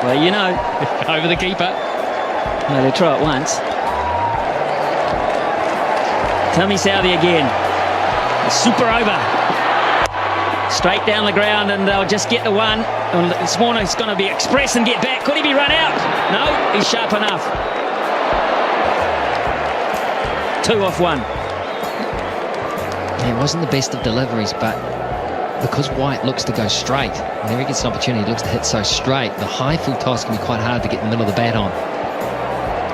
Well, you know. Over the keeper. Well, they'll try it once. Tommy Southey again. A super over. Straight down the ground, and they'll just get the one. And this morning it's going to be express and get back. Could he be run out? No, he's sharp enough. 2 off 1. It wasn't the best of deliveries, but because White looks to go straight, whenever he gets an opportunity, he looks to hit so straight, the high full toss can be quite hard to get in the middle of the bat on.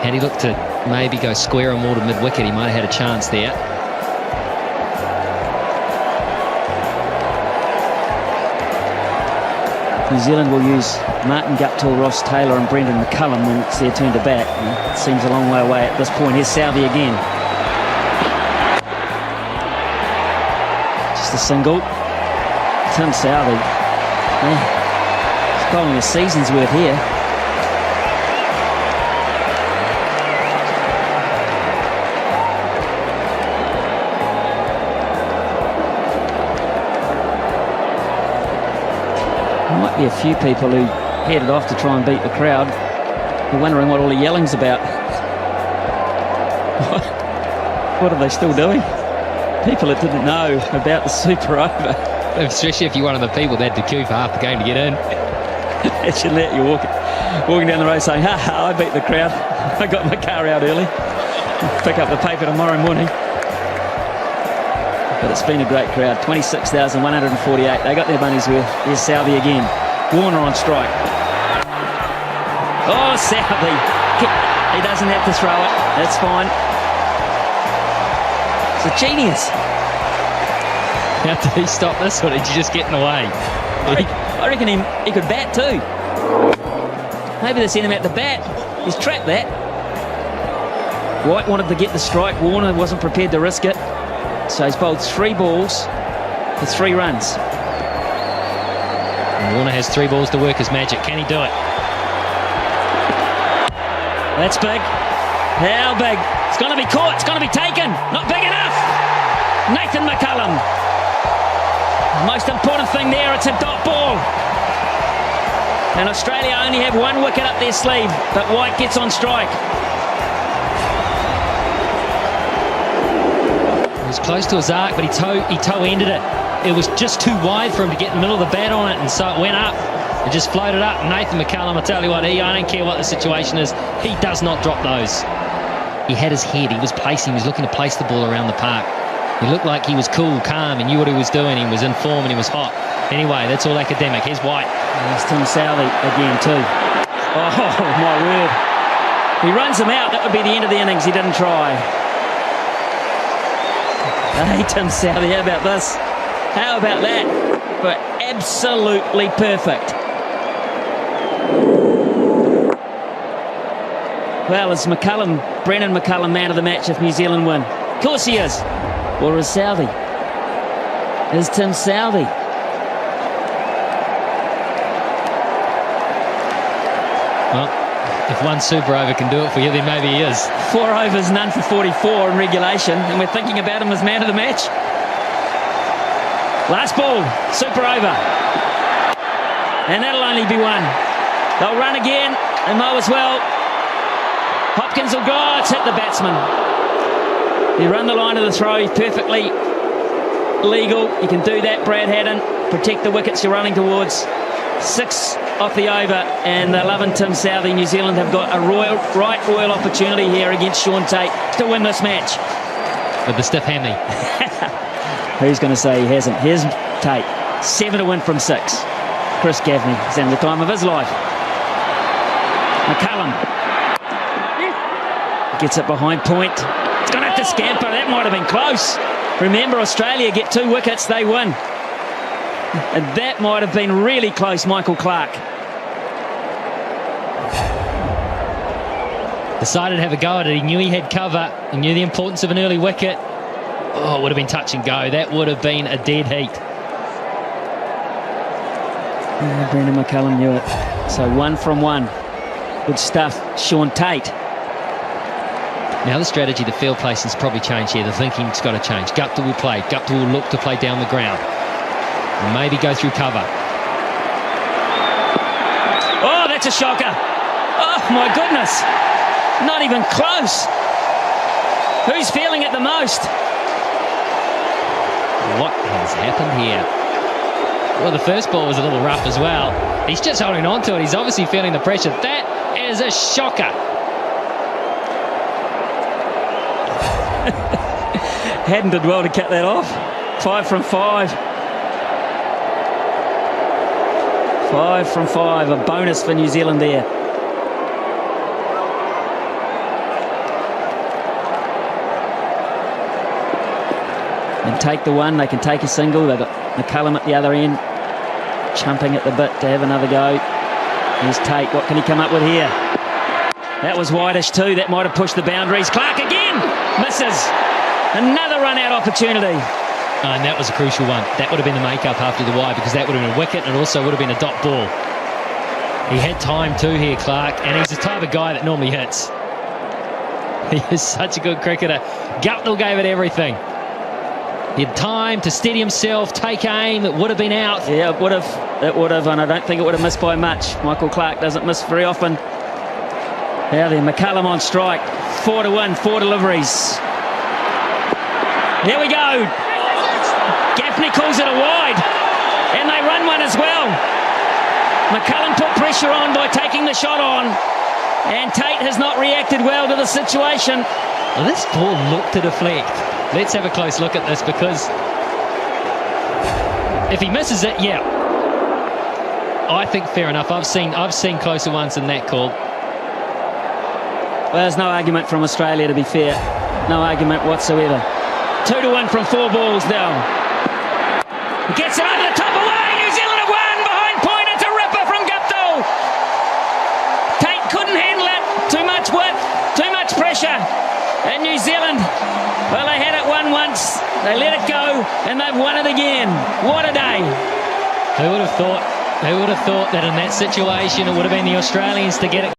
Had he looked to maybe go square or more to mid-wicket, he might have had a chance there. New Zealand will use Martin Guptill, Ross Taylor and Brendan McCullum when it's their turn to bat. It seems a long way away at this point. Here's Southey again. Just a single. Tim Southey. He's bowling a season's worth here. Might be a few people who headed off to try and beat the crowd. You're wondering what all the yelling's about. What are they still doing? People that didn't know about the super over. Especially if you're one of the people that had to queue for half the game to get in. Imagine that, you're walking down the road saying, ha ha, I beat the crowd. I got my car out early. Pick up the paper tomorrow morning. But it's been a great crowd. 26,148. They got their money's worth. Here's Southey again. Warner on strike. Oh, Southey. He doesn't have to throw it. That's fine. It's a genius. How did he stop this, or did you just get in the way? I reckon he could bat too. Maybe they sent him out to bat. He's trapped that. White wanted to get the strike. Warner wasn't prepared to risk it. So he's bowled 3 balls for 3 runs. And Warner has 3 balls to work his magic. Can he do it? That's big. How big? It's going to be caught. It's going to be taken. Not big enough. Nathan McCullum. Most important thing there, it's a dot ball. And Australia only have 1 wicket up their sleeve, but White gets on strike. It was close to his arc, but he toe-ended it. It was just too wide for him to get in the middle of the bat on it, and so it went up. It just floated up. Nathan McCullum, I tell you what, I don't care what the situation is, he does not drop those. He had his head, he was looking to place the ball around the park. He looked like he was cool, calm, and knew what he was doing. He was in form and he was hot. Anyway, that's all academic. Here's White. There's Tim Southey again too. Oh, my word. He runs him out. That would be the end of the innings. He didn't try. Hey, Tim Southey, how about this? How about that? But absolutely perfect. Well, is Brendan McCullum man of the match if New Zealand win? Of course he is. Or is Southey? Is Tim Southey? Well, if one super over can do it for you, then maybe he is. 4 overs, none for 44 in regulation, and we're thinking about him as man of the match. Last ball, super over. And that'll only be 1. They'll run again, and mow as well. Hopkins will go, it's hit the batsman. You run the line of the throw, he's perfectly legal. You can do that, Brad Haddon. Protect the wickets you're running towards. 6 off the over, and they're loving Tim Southey. New Zealand have got a royal opportunity here against Sean Tate to win this match. With the stiff hammy. Who's going to say he hasn't? Here's Tate. 7 to win from 6. Chris Gaffney is having the time of his life. McCullum gets it behind point. It's going to have to scamper. That might have been close. Remember, Australia get 2 wickets, they win. And that might have been really close, Michael Clark. Decided to have a go at it. He knew he had cover. He knew the importance of an early wicket. Oh, it would have been touch and go. That would have been a dead heat. Yeah, Brendan McCullum knew it. So 1 from 1. Good stuff, Sean Tate. Now the strategy, the field placing's probably changed here. The thinking's got to change. Guptill will play. Guptill will look to play down the ground. And maybe go through cover. Oh, that's a shocker. Oh, my goodness. Not even close. Who's feeling it the most? What has happened here? Well, the first ball was a little rough as well. He's just holding on to it. He's obviously feeling the pressure. That is a shocker. Hadden did well to cut that off. 5 from 5. 5 from 5. A bonus for New Zealand there. And take the one. They can take a single. They've got McCullum at the other end, chumping at the bit to have another go. Here's Tate. What can he come up with here? That was wideish too. That might have pushed the boundaries. Clark again misses. Another run-out opportunity. And that was a crucial one. That would have been the make-up after the wide, because that would have been a wicket and it also would have been a dot ball. He had time too here, Clark, and he's the type of guy that normally hits. He is such a good cricketer. Guptill gave it everything. He had time to steady himself, take aim. It would have been out. Yeah, it would have. It would have, and I don't think it would have missed by much. Michael Clark doesn't miss very often. Now then, McCullum on strike. 4 to 1, 4 deliveries. Here we go. Gaffney calls it a wide, and they run one as well. McCullum put pressure on by taking the shot on, and Tate has not reacted well to the situation. Well, this ball looked to deflect. Let's have a close look at this, because if he misses it, yeah, I think fair enough. I've seen closer ones than that call. Well, there's no argument from Australia, to be fair. No argument whatsoever. 2 to 1 from 4 balls now. He gets it over the top away. New Zealand have won behind point. It's a ripper from Guptill. Tate couldn't handle it. Too much width, too much pressure. And New Zealand, well, they had it won once. They let it go, and they've won it again. What a day. Who would have thought that in that situation it would have been the Australians to get it